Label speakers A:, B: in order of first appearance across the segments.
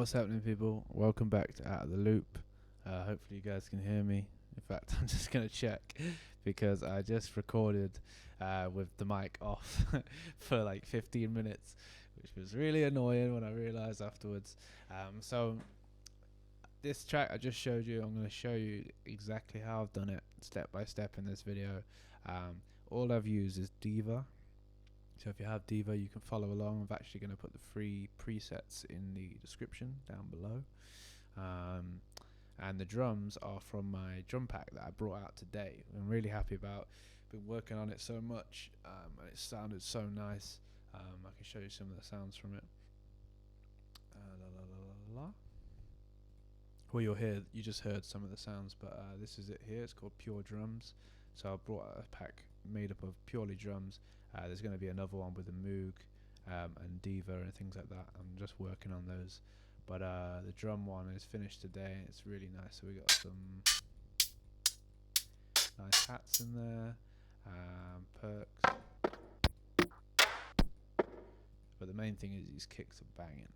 A: What's happening, people? Welcome back to Out of the Loop. Hopefully you guys can hear me. In fact, I'm just going to check because I just recorded with the mic off for like 15 minutes, which was really annoying when I realized afterwards. So this track I just showed you, I'm going to show you exactly how I've done it step by step in this video. All I've used is Diva. So if you have Diva, you can follow along. I'm actually going to put the free presets in the description down below. And the drums are from my drum pack that I brought out today. I'm really happy about. Been working on it so much, and it sounded so nice. I can show you some of the sounds from it. Well, you just heard some of the sounds, but this is it here. It's called Pure Drums. So I brought a pack made up of purely drums. There's going to be another one with a Moog and Diva and things like that. I'm just working on those. But the drum one is finished today. It's really nice. So we got some nice hats in there, perks. But the main thing is these kicks are banging.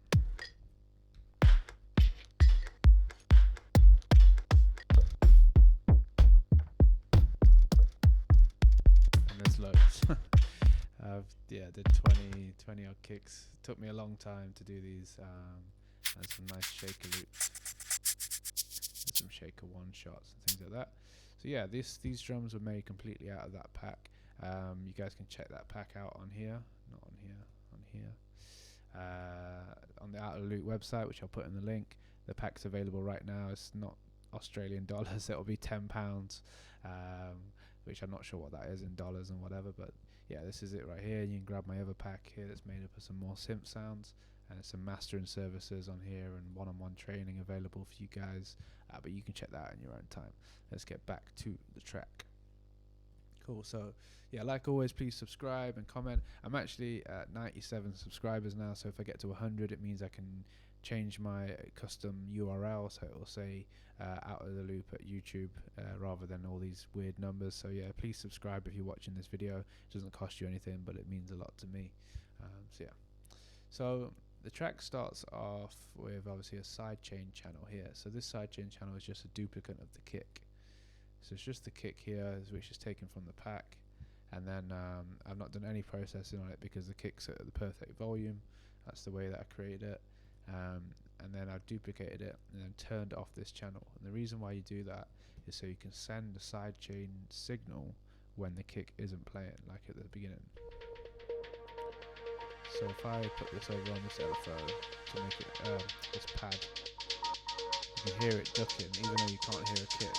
A: And there's loads. Did 20 odd kicks. Took me a long time to do these. And some nice shaker loops, and some shaker one shots and things like that. So yeah, these drums were made completely out of that pack. You guys can check that pack out on here, not on here, on here, on the Out of the Loop website, which I'll put in the link. The pack's available right now. It's not Australian dollars. It'll be £10, which I'm not sure what that is in dollars and whatever. But yeah, this is it right here. You can grab my other pack here that's made up of some more synth sounds. And some mastering services on here and one-on-one training available for you guys, but you can check that out in your own time. Let's get back to the track. Cool. So yeah, like always, please subscribe and comment. I'm actually at 97 subscribers now, so if I get to 100, it means I can change my custom URL, so it will say Out of the Loop at YouTube rather than all these weird numbers. So yeah, please subscribe if you're watching this video. It doesn't cost you anything, but it means a lot to me. So the track starts off with obviously a sidechain channel here. So this sidechain channel is just a duplicate of the kick. So it's just the kick here, which is taken from the pack. And then I've not done any processing on it because the kick's at the perfect volume. That's the way that I created it. And then I've duplicated it and then turned off this channel. And the reason why you do that is so you can send a sidechain signal when the kick isn't playing, like at the beginning. So if I put this over on this LFO to make it this pad, you can hear it ducking even though you can't hear a kick,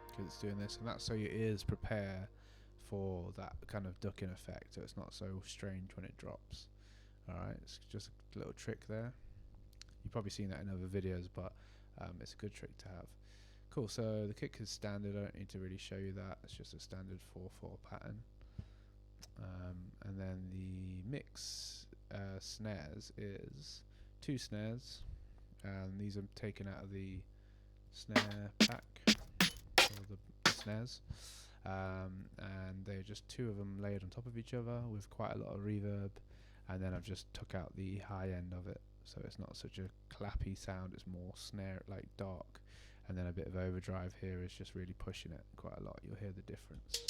A: because it's doing this, and that's so your ears prepare for that kind of ducking effect, so it's not so strange when it drops. Alright, it's just a little trick there. You've probably seen that in other videos, but it's a good trick to have. Cool, so the kick is standard. I don't need to really show you that. It's just a standard 4/4 pattern. And then the mix snares is 2 snares, and these are taken out of the snare pack, or the snares, and they're just 2 of them layered on top of each other with quite a lot of reverb, and then I've just took out the high end of it, so it's not such a clappy sound, it's more snare, like dark, and then a bit of overdrive here is just really pushing it quite a lot. You'll hear the difference.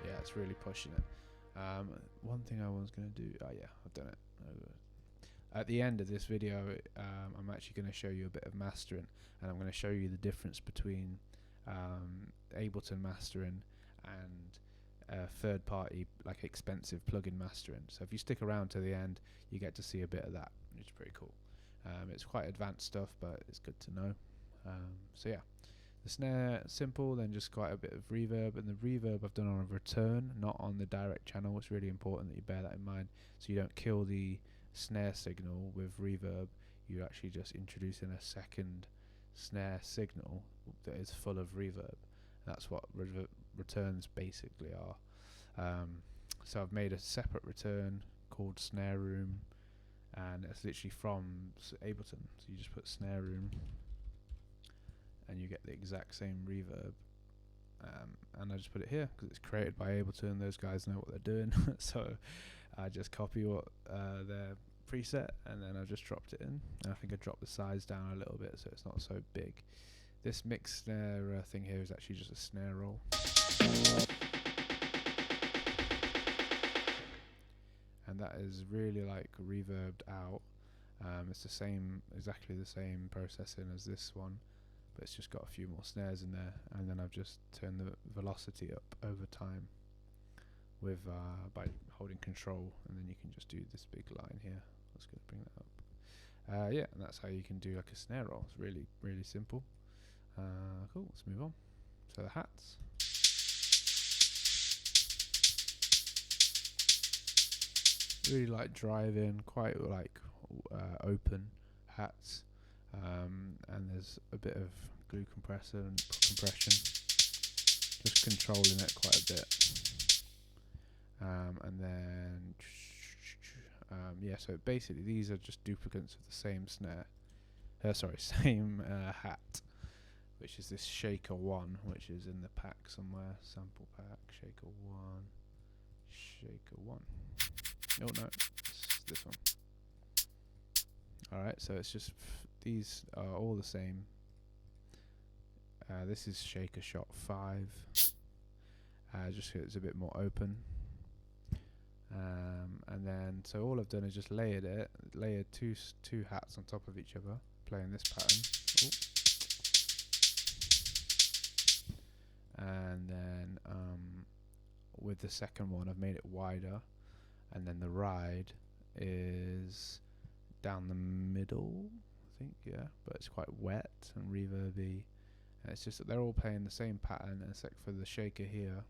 A: Yeah, it's really pushing it. One thing I was going to do, I've done it. At the end of this video, I'm actually going to show you a bit of mastering, and I'm going to show you the difference between Ableton mastering and third-party, like expensive plugin mastering. So if you stick around to the end, you get to see a bit of that, which is pretty cool. It's quite advanced stuff, but it's good to know. So yeah, the snare simple, then just quite a bit of reverb, and the reverb I've done on a return, not on the direct channel. It's really important that you bear that in mind, so you don't kill the snare signal with reverb. You're actually just introducing a second snare signal that is full of reverb. That's what returns basically are. So I've made a separate return called Snare Room, and it's literally from Ableton. So you just put Snare Room, and you get the exact same reverb. And I just put it here because it's created by Ableton. Those guys know what they're doing. So I just copy what their preset, and then I just dropped it in. And I think I dropped the size down a little bit so it's not so big. This mix snare thing here is actually just a snare roll. And that is really like reverbed out. It's exactly the same processing as this one, but it's just got a few more snares in there, and then I've just turned the velocity up over time with by holding control, and then you can just do this big line here. Let's go bring that up. Yeah, and that's how you can do like a snare roll. It's really, really simple. Cool, let's move on. So the hats. Really like drive-in, quite like open hats. And there's a bit of glue compressor and compression, just controlling it quite a bit. And then yeah, so basically these are just duplicates of the same snare, same hat, which is this Shaker 1, which is in the pack somewhere, sample pack, Shaker 1. Oh no, it's this one. Alright, so it's just these are all the same. This is Shaker Shot 5. Just so it's a bit more open. And then, so all I've done is just layered two hats on top of each other, playing this pattern. Ooh. And then with the second one, I've made it wider, and then the ride is down the middle, I think, yeah, but it's quite wet and reverby, and it's just that they're all playing the same pattern, except for the shaker here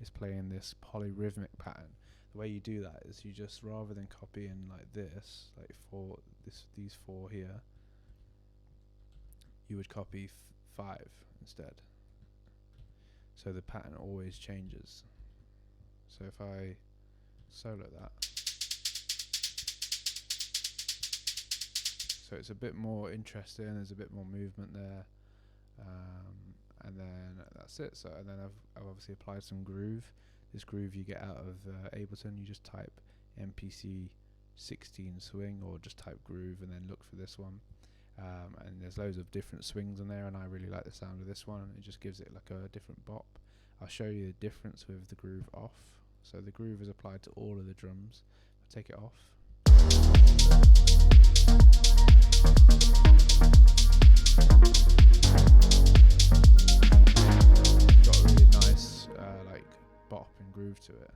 A: is playing this polyrhythmic pattern. The way you do that is you just, rather than copying like this, like these four here, you would copy 5 instead. So the pattern always changes. So if I solo that, so it's a bit more interesting, there's a bit more movement there, and then that's it. So, and then I've obviously applied some groove. This groove you get out of Ableton, you just type MPC 16 swing, or just type groove and then look for this one. And there's loads of different swings on there, and I really like the sound of this one. It just gives it like a different bop. I'll show you the difference with the groove off. So the groove is applied to all of the drums. I'll take it off. Got a really nice like bop and groove to it.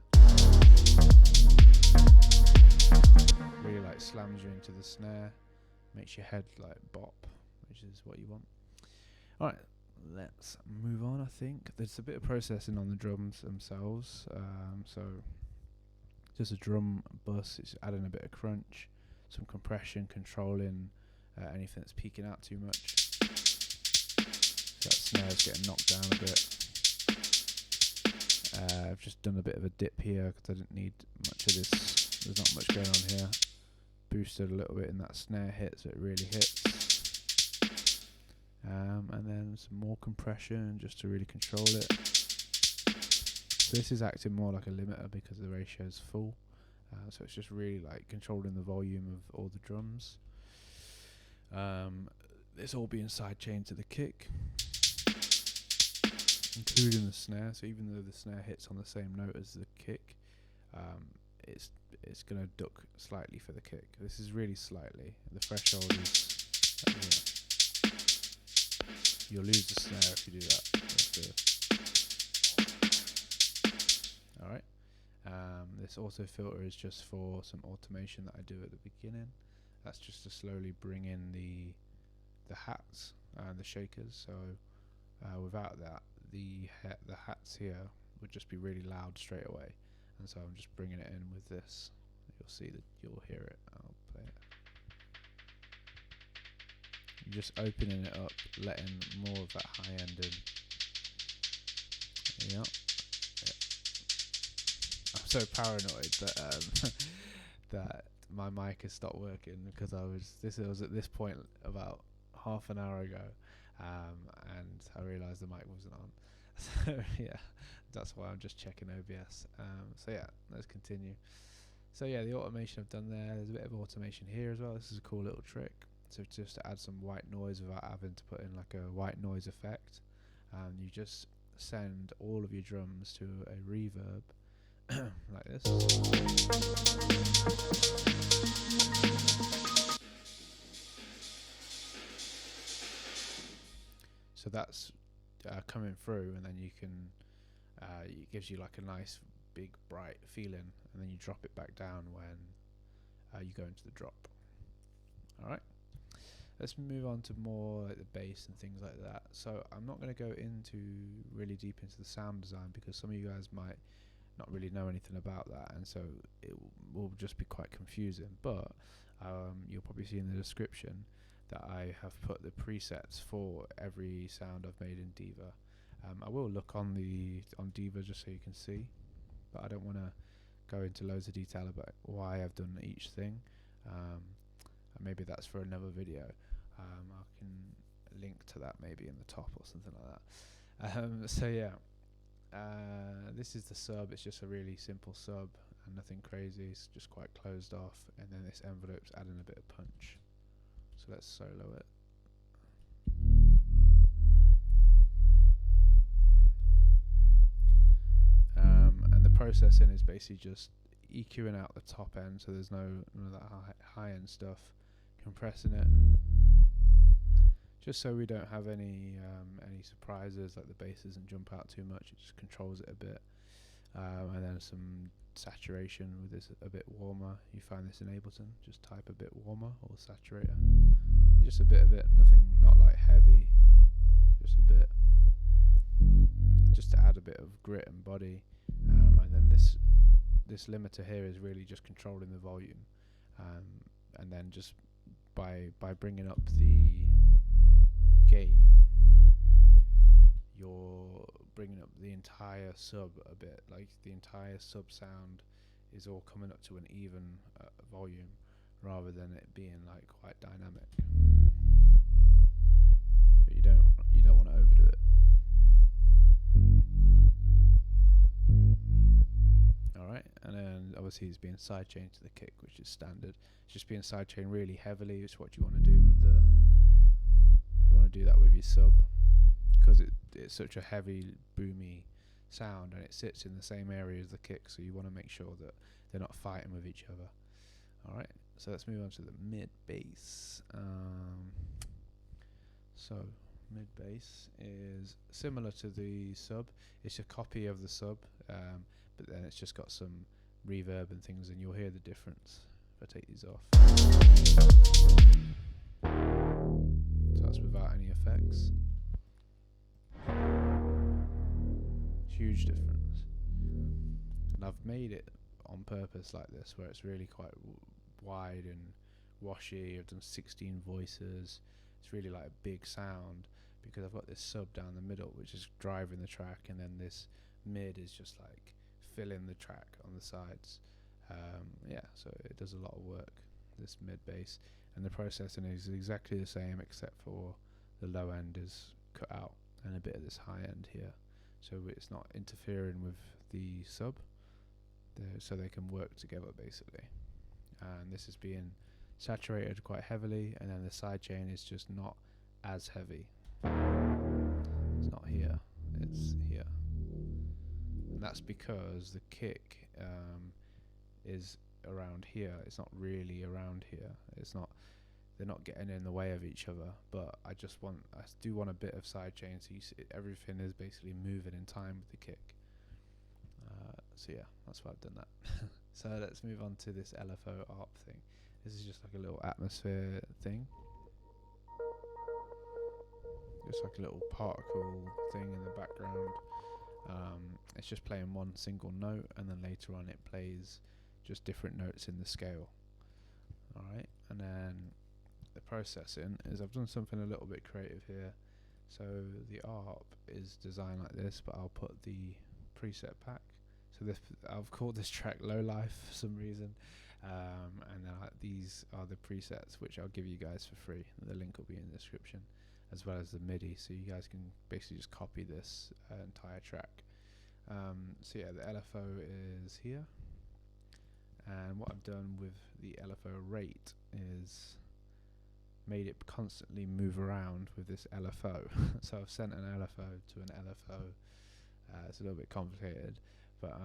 A: Really like slams you into the snare, makes your head like bop, which is what you want. Alright, let's move on. I think there's a bit of processing on the drums themselves. So just a drum bus, it's adding a bit of crunch, some compression, controlling anything that's peaking out too much. So that snare's getting knocked down a bit. I've just done a bit of a dip here because I didn't need much of this. There's not much going on here. Boosted a little bit in that snare hit, so it really hits. And then some more compression just to really control it. So this is acting more like a limiter because the ratio is full. So it's just really like controlling the volume of all the drums. It's all being sidechained to the kick, including the snare. So even though the snare hits on the same note as the kick, it's going to duck slightly for the kick. This is really slightly. The threshold is you'll lose the snare if you do that. Alright. This auto filter is just for some automation that I do at the beginning. That's just to slowly bring in the hats and the shakers. So without that, the hats here would just be really loud straight away. And so I'm just bringing it in with this. You'll see that, you'll hear it. I'll play it. I'm just opening it up, letting more of that high end in. Yeah. I'm so paranoid that that my mic has stopped working because I was at this point about half an hour ago, and I realised the mic wasn't on. So yeah, that's why I'm just checking OBS. So yeah, let's continue. So yeah, the automation I've done there. There's a bit of automation here as well. This is a cool little trick. So just to add some white noise without having to put in like a white noise effect, you just send all of your drums to a reverb like this. So that's coming through, and then you can it gives you like a nice big bright feeling, and then you drop it back down when you go into the drop. Alright, let's move on to more like the bass and things like that. So I'm not going to go into really deep into the sound design because some of you guys might not really know anything about that, and so it will just be quite confusing, but you'll probably see in the description that I have put the presets for every sound I've made in Diva. I will look on Diva just so you can see, but I don't want to go into loads of detail about why I've done each thing. Maybe that's for another video. I can link to that maybe in the top or something like that. So yeah, this is the sub. It's just a really simple sub and nothing crazy. It's just quite closed off, and then this envelope's adding a bit of punch. So let's solo it. And the processing is basically just EQing out the top end, so there's none of that high end stuff, compressing it, just so we don't have any surprises, like the bass doesn't jump out too much. It just controls it a bit, and then some saturation with this a bit warmer. You find this in Ableton, just type a bit warmer or saturator, just a bit of it, nothing, not like heavy, just a bit, just to add a bit of grit and body. And then this limiter here is really just controlling the volume, and then just by bringing up the gain, you're bringing up the entire sub a bit, like the entire sub sound is all coming up to an even volume, rather than it being like quite dynamic. But you don't want to overdo it. Alright, and then obviously it's being sidechained to the kick, which is standard. It's just being sidechained really heavily. It's what you want to do with you want to do that with your sub, because it's such a heavy, boomy sound, and it sits in the same area as the kick, so you want to make sure that they're not fighting with each other. Alright, so let's move on to the mid bass. So mid bass is similar to the sub. It's a copy of the sub, but then it's just got some reverb and things, and you'll hear the difference if I take these off. So that's without any effects. Huge difference. And I've made it on purpose like this, where it's really quite wide and washy. I've done 16 voices. It's really like a big sound, because I've got this sub down the middle which is driving the track, and then this mid is just like filling the track on the sides. Yeah, so it does a lot of work, this mid bass, and the processing is exactly the same, except for the low end is cut out and a bit of this high end here, so it's not interfering with the sub, so they can work together basically. And this is being saturated quite heavily, and then the sidechain is just not as heavy. It's not here, it's here, and that's because the kick is around here. It's not really around here. It's not. They're not getting in the way of each other. But I do want a bit of sidechain, so you see everything is basically moving in time with the kick. So yeah, that's why I've done that. So let's move on to this LFO ARP thing. This is just like a little atmosphere thing. Just like a little particle thing in the background. It's just playing one single note, and then later on it plays just different notes in the scale. Alright, and then the processing is, I've done something a little bit creative here. So the ARP is designed like this, but I'll put the preset pack. So this, I've called this track Low Life for some reason, and these are the presets which I'll give you guys for free. The link will be in the description. as well as the MIDI, so you guys can basically just copy this entire track. So yeah, the LFO is here, and what I've done with the LFO rate is made it constantly move around with this LFO. So I've sent an LFO to an LFO. It's a little bit complicated, but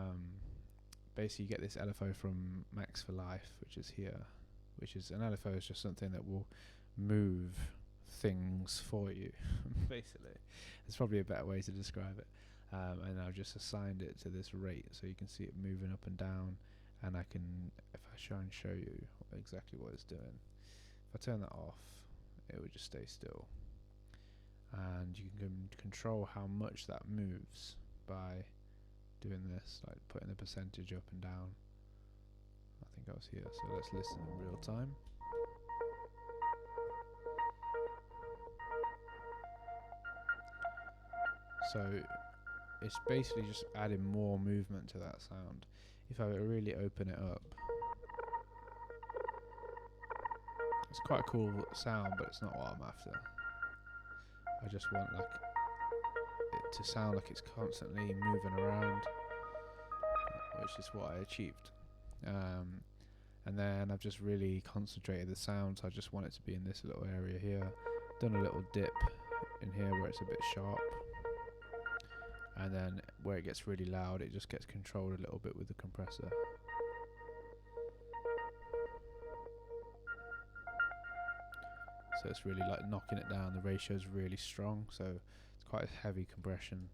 A: basically you get this LFO from Max for Life, which is here, which is an LFO is just something that will move things for you. Basically, it's probably a better way to describe it. And I've just assigned it to this rate, so you can see it moving up and down. And I can, if I try and show you exactly what it's doing, if I turn that off, it would just stay still. And you can control how much that moves by doing this, like putting the percentage up and down. I think I was here, so let's listen in real time. So it's basically just adding more movement to that sound. If I really open it up, it's quite a cool sound, but it's not what I'm after. I just want like it to sound like it's constantly moving around, which is what I achieved. And then I've just really concentrated the sound, so I just want it to be in this little area here. Done a little dip in here where it's a bit sharp, and then where it gets really loud, it just gets controlled a little bit with the compressor. So it's really like knocking it down. The ratio is really strong, so it's quite a heavy compression.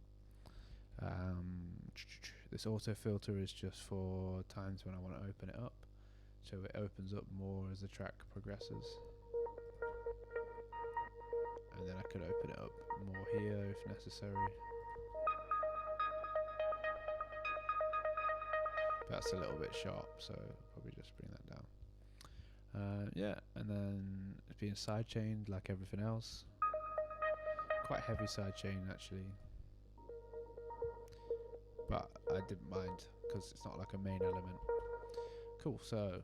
A: This auto filter is just for times when I want to open it up, so it opens up more as the track progresses. And then I could open it up more here if necessary. That's a little bit sharp, so probably just bring that down. Yeah, and then it's being sidechained like everything else. Quite heavy sidechain actually, but I didn't mind because it's not like a main element. Cool, so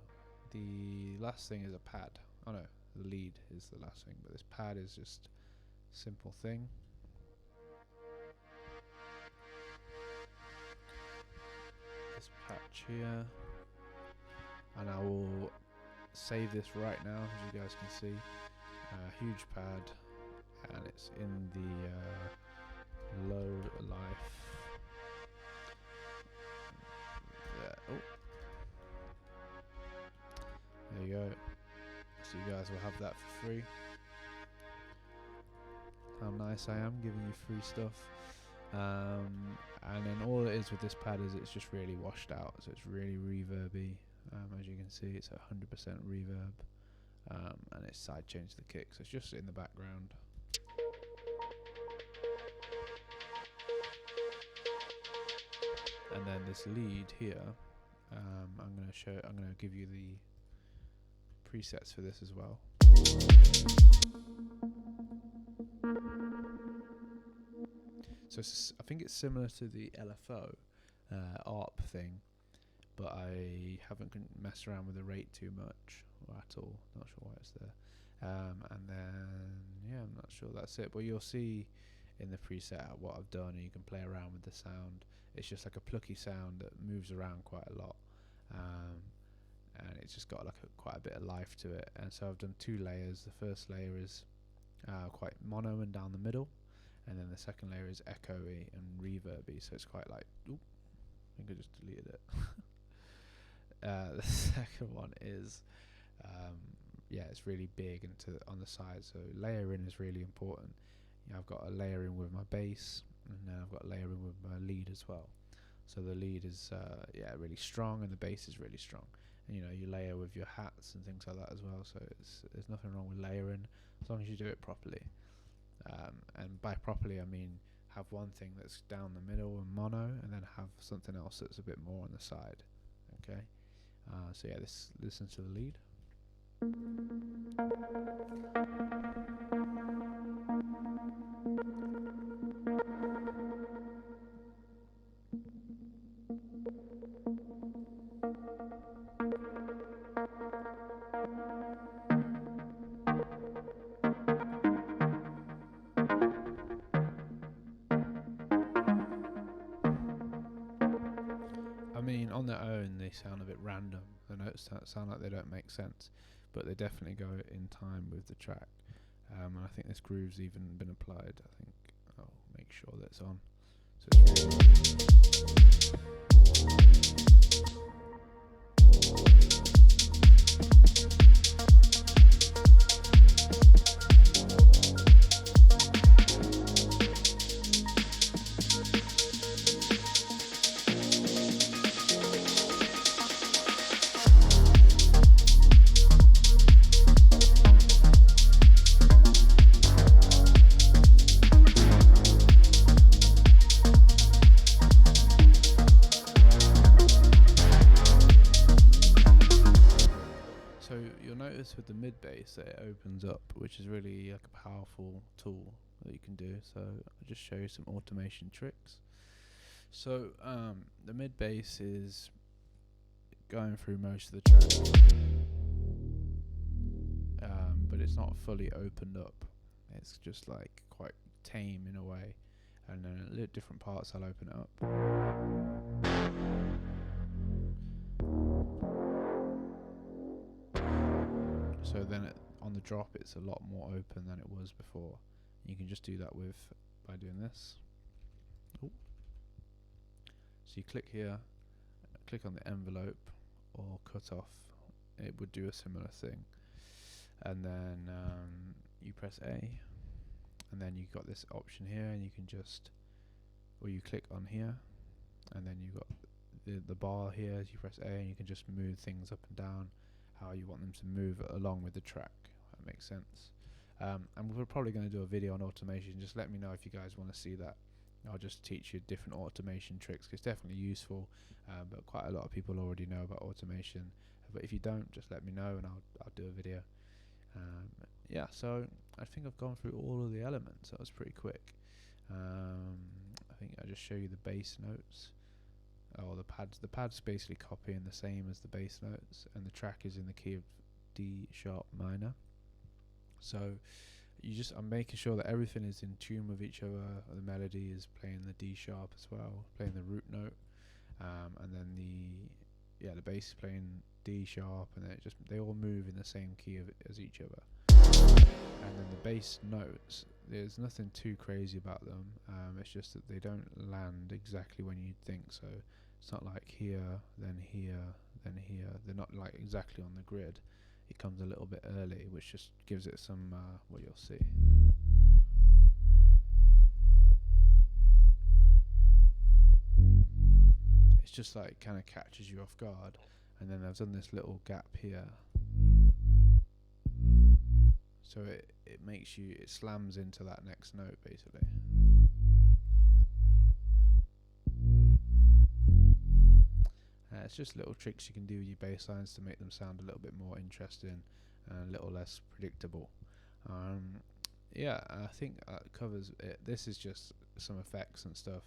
A: the last thing is a pad. Oh no, the lead is the last thing, but this pad is just a simple thing. This patch here, and I will save this right now, as you guys can see. Huge pad, and it's in the low life. Oh, there you go. So you guys will have that for free. How nice I am giving you free stuff. And then all it is with this pad is it's just really washed out, so it's really reverby. As you can see, it's at 100% reverb, and it's sidechained to the kick, so it's just in the background. And then this lead here, I'm going to give you the presets for this as well. So I think it's similar to the LFO ARP thing, but I haven't messed around with the rate too much or at all. Not sure why it's there. And then yeah, I'm not sure that's it. But you'll see in the preset what I've done, and you can play around with the sound. It's just like a plucky sound that moves around quite a lot, and it's just got like quite a bit of life to it. And so I've done 2 layers. The first layer is quite mono and down the middle, and then the second layer is echoey and reverby. So it's quite like, oop, I think I just deleted it. The second one is yeah, it's really big and on the side, so layering is really important. You know, I've got a layering with my bass, and then I've got layering with my lead as well. So the lead is yeah, really strong, and the bass is really strong. And you know, you layer with your hats and things like that as well, so there's nothing wrong with layering as long as you do it properly. And by properly I mean have one thing that's down the middle and mono, and then have something else that's a bit more on the side. Okay, so yeah, listen to the lead. on their own they sound a bit random. The notes sound like they don't make sense, but they definitely go in time with the track. And I think this groove's even been applied. I think I'll make sure that's on. So you'll notice with the mid bass that it opens up, which is really like a powerful tool that you can do. So I'll just show you some automation tricks. So the mid bass is going through most of the track, but it's not fully opened up. It's just like quite tame in a way, and then at different parts I'll open it up. So then on the drop it's a lot more open than it was before. You can just do that by doing this. Ooh. So you click here, click on the envelope or cut off, it would do a similar thing. And then you press A, and then you've got this option here, and you can just, or you click on here, and then you've got the bar here. As you press A, and you can just move things up and down how you want them to move along with the track. That makes sense. And we're probably going to do a video on automation. Just let me know if you guys want to see that. I'll just teach you different automation tricks. It's definitely useful, but quite a lot of people already know about automation. But if you don't, just let me know and I'll do a video. Yeah, so I think I've gone through all of the elements. That was pretty quick. I think I'll just show you the bass notes. Oh, the pads basically copying the same as the bass notes, and the track is in the key of D sharp minor. So I'm making sure that everything is in tune with each other. The melody is playing the D sharp as well, playing the root note, and then the bass is playing D sharp, and then they all move in the same key as each other. And then the bass notes, there's nothing too crazy about them. It's just that they don't land exactly when you'd think. So it's not like here, then here, then here. They're not like exactly on the grid. It comes a little bit early, which just gives it some what you'll see. It's just like kind of catches you off guard. And then I've done this little gap here, so it makes you, it slams into that next note basically. It's just little tricks you can do with your bass lines to make them sound a little bit more interesting and a little less predictable. Yeah, I think that covers it. This is just some effects and stuff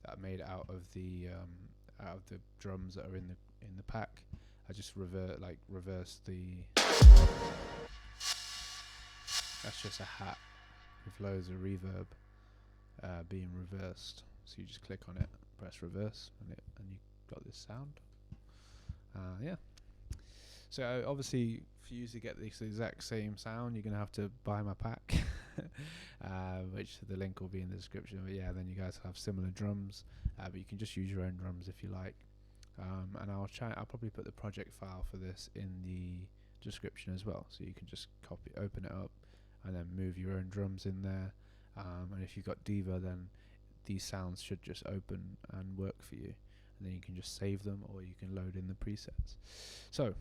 A: that I made out of the drums that are in the pack. I just reverse the. That's just a hat with loads of reverb being reversed. So you just click on it, press reverse, and you got this sound. Yeah. So obviously, for you to get this exact same sound, you're gonna have to buy my pack, which the link will be in the description. But yeah, then you guys have similar drums, but you can just use your own drums if you like. And I'll probably put the project file for this in the description as well, so you can just open it up, and then move your own drums in there. And if you've got Diva, then these sounds should just open and work for you. And then you can just save them, or you can load in the presets. So,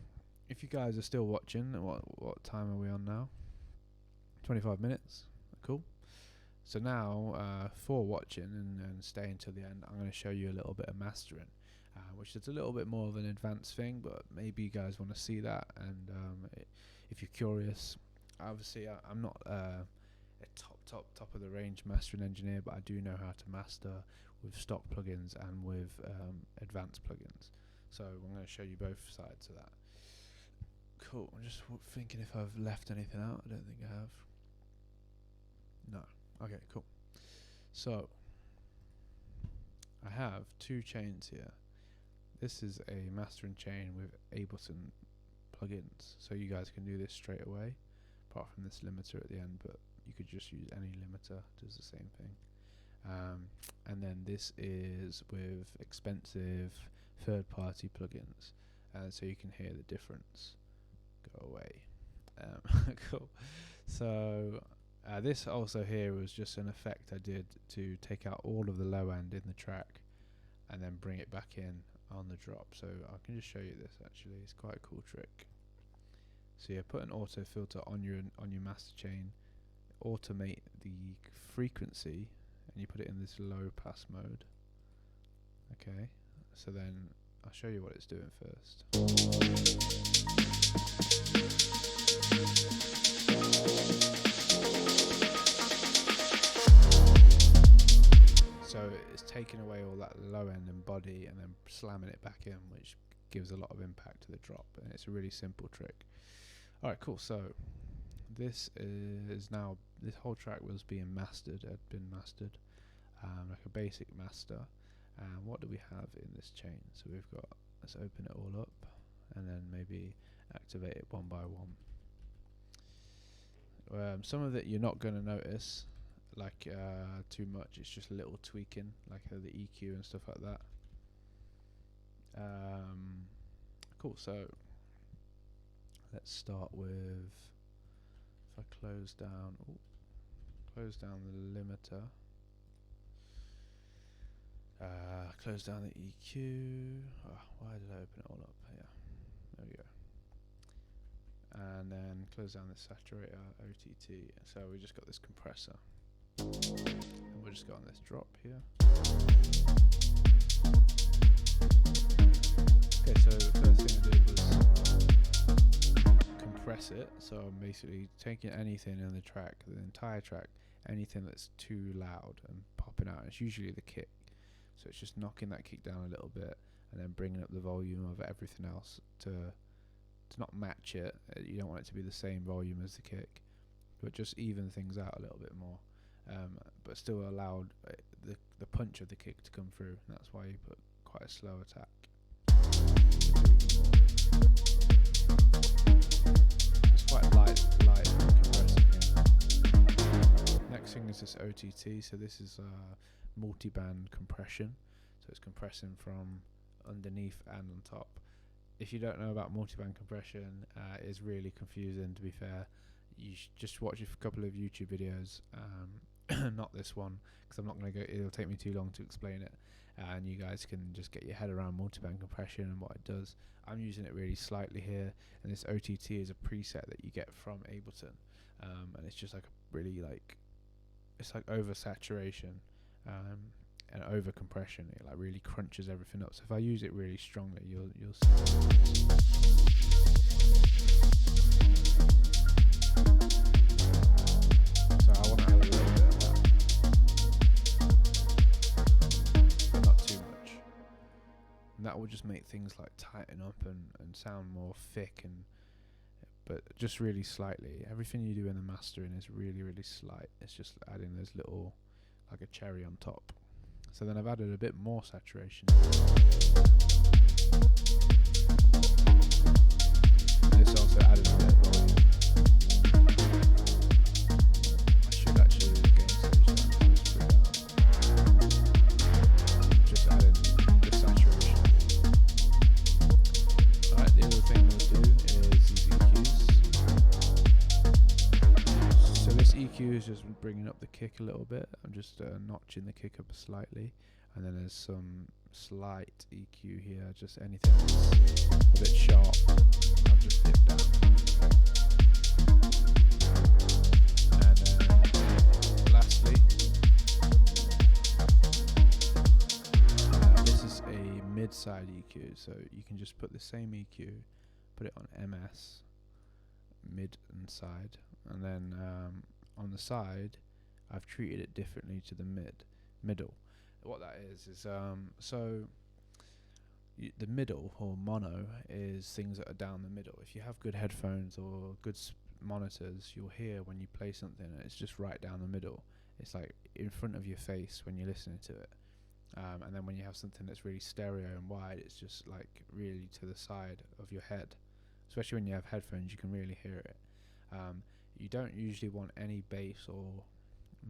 A: if you guys are still watching, what time are we on now? 25 minutes. Cool. So now, for watching and staying till the end, I'm going to show you a little bit of mastering, which is a little bit more of an advanced thing, but maybe you guys want to see that. And if you're curious, obviously I'm not a top of the range mastering engineer, but I do know how to master with stock plugins and with advanced plugins. So I'm going to show you both sides of that. Cool. I'm just thinking if I've left anything out. I don't think I have. No. Okay, cool. So I have two chains here. this is a mastering chain with Ableton plugins, so you guys can do this straight away, apart from this limiter at the end, but you could just use any limiter, does the same thing. And then this is with expensive third-party plugins, so you can hear the difference. Go away. Cool. So this also here was just an effect I did to take out all of the low end in the track and then bring it back in on the drop. So I can just show you this actually. It's quite a cool trick. So yeah, put an auto filter on your master chain, automate the frequency, and you put it in this low pass mode. Okay, so then I'll show you what it's doing first. So it's taking away all that low end and body and then slamming it back in, which gives a lot of impact to the drop, and it's a really simple trick. Alright, cool. So this is now, this whole track was being mastered, had been mastered, like a basic master. And what do we have in this chain? So we've got, let's open it all up and then maybe activate it one by one. Some of it you're not going to notice like too much, it's just a little tweaking, like the EQ and stuff like that. Cool, so let's start with, if I close down the limiter, close down the EQ. Why did I open it all up? Yeah, there we go. And then close down the saturator, OTT. So we just got this compressor. And we'll just go on this drop here. Okay, so the first thing I did was compress it. So I'm basically taking anything in the track, the entire track, anything that's too loud and popping out. It's usually the kick. So it's just knocking that kick down a little bit and then bringing up the volume of everything else to not match it. You don't want it to be the same volume as the kick, but just even things out a little bit more, but still allowed the punch of the kick to come through. And that's why you put quite a slow attack. It's quite light compressing here. Next thing is this OTT. So this is multi-band compression, so it's compressing from underneath and on top. If you don't know about multi-band compression, it's really confusing, to be fair. You should just watch a couple of YouTube videos, not this one, because I'm not going to go, it'll take me too long to explain it, and you guys can just get your head around multi-band compression and what it does. I'm using it really slightly here, and this OTT is a preset that you get from Ableton, and it's just like a really it's like oversaturation and over compression. It like really crunches everything up. So if I use it really strongly, you'll see. So I want to add a little bit of that, but not too much. And that will just make things like tighten up and sound more thick, but just really slightly. Everything you do in the mastering is really, really slight. It's just adding those little, like a cherry on top. So then I've added a bit more saturation. This also added a bit of volume. I should actually gain stage down. Just adding the saturation. Alright, the other thing we'll do is these EQs. So this EQ is just bringing up the kick a little bit. I'm just notching the kick up slightly, and then there's some slight EQ here, just anything that's a bit sharp, I've just dipped down. And then lastly, this is a mid-side EQ, so you can just put the same EQ, put it on MS, mid and side, and then on the side I've treated it differently to the middle. What that is so the middle, or mono, is things that are down the middle. If you have good headphones or good monitors, you'll hear when you play something and it's just right down the middle. It's like in front of your face when you're listening to it. And then when you have something that's really stereo and wide, it's just like really to the side of your head. Especially when you have headphones, you can really hear it. You don't usually want any bass or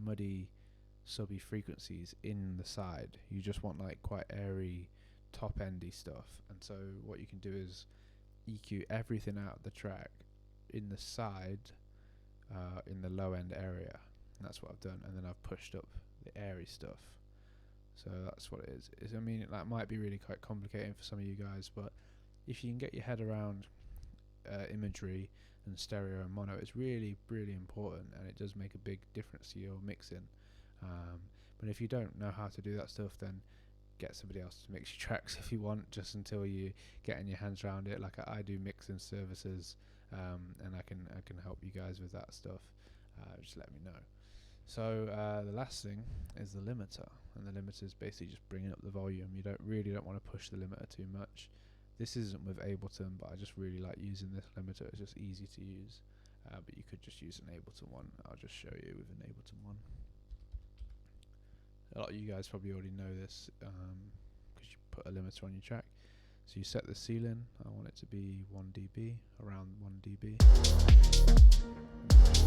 A: muddy subby frequencies in the side. You just want like quite airy top endy stuff. And so what you can do is EQ everything out of the track in the side, in the low end area, and that's what I've done. And then I've pushed up the airy stuff. So that's what it is. I mean, that might be really quite complicating for some of you guys, but if you can get your head around imagery and stereo and mono, it's really important, and it does make a big difference to your mixing. But if you don't know how to do that stuff, then get somebody else to mix your tracks if you want, just until you getting your hands around it. Like I do mixing services, and I can help you guys with that stuff. Just let me know. So the last thing is the limiter, and the limiter is basically just bringing up the volume. You don't want to push the limiter too much. This isn't with Ableton, but I just really like using this limiter. It's just easy to use, but you could just use an Ableton one. I'll just show you with an Ableton one. A lot of you guys probably already know this because you put a limiter on your track. So you set the ceiling. I want it to be 1 dB, around 1 dB.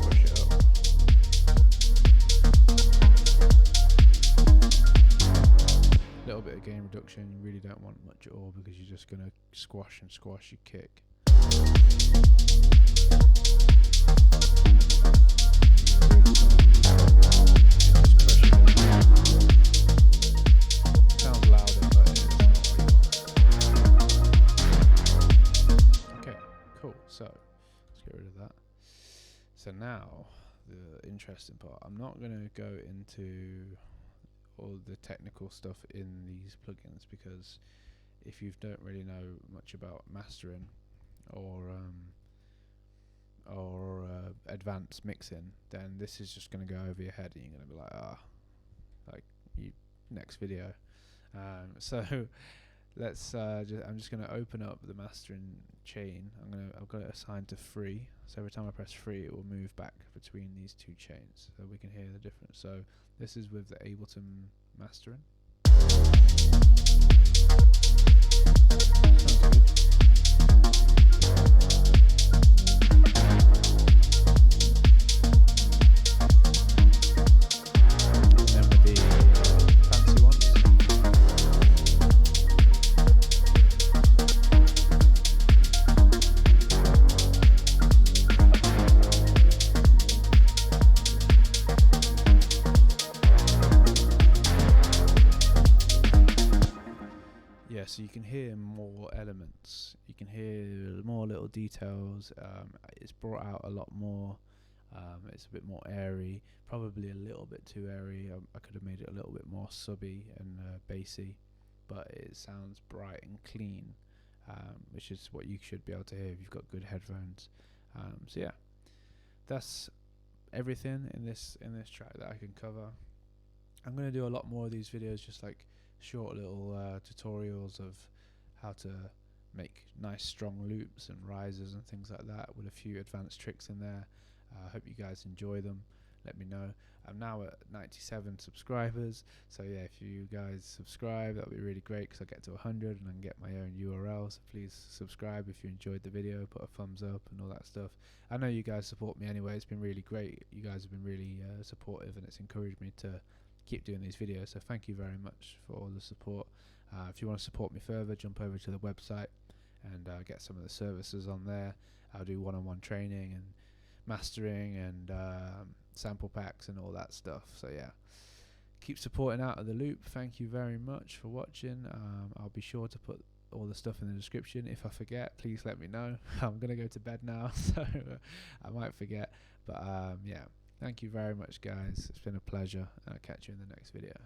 A: Push it up. A little bit of gain reduction. You really don't want much at all, because you're just going to squash your kick. Sounds louder, but it's not what you want. Okay, cool. So let's get rid of that. So now the interesting part. I'm not going to go into all the technical stuff in these plugins, because if you don't really know much about mastering or advanced mixing, then this is just going to go over your head, and you're going to be like, next video. So let's I'm just going to open up the mastering chain. I've got it assigned to 3, so every time I press 3 it will move back between these two chains, so we can hear the difference. So this is with the Ableton mastering. Sounds good. So you can hear more elements, you can hear more little details. It's brought out a lot more. It's a bit more airy, probably a little bit too airy. I could have made it a little bit more subby and bassy, but it sounds bright and clean, which is what you should be able to hear if you've got good headphones. So yeah, that's everything in this track that I can cover. I'm going to do a lot more of these videos, just like short little tutorials of how to make nice strong loops and risers and things like that, with a few advanced tricks in there. I hope you guys enjoy them. Let me know. I'm now at 97 subscribers, so yeah, if you guys subscribe, that would be really great, because I'll get to 100 and I can get my own URL. So please subscribe if you enjoyed the video, put a thumbs up and all that stuff. I know you guys support me anyway. It's been really great. You guys have been really supportive, and it's encouraged me to keep doing these videos, so thank you very much for all the support. If you want to support me further, jump over to the website and get some of the services on there. I'll do one-on-one training and mastering and sample packs and all that stuff. So yeah, keep supporting Out of the Loop. Thank you very much for watching. I'll be sure to put all the stuff in the description. If I forget, please let me know. I'm gonna go to bed now, so I might forget, but yeah, thank you very much guys. It's been a pleasure, and I'll catch you in the next video.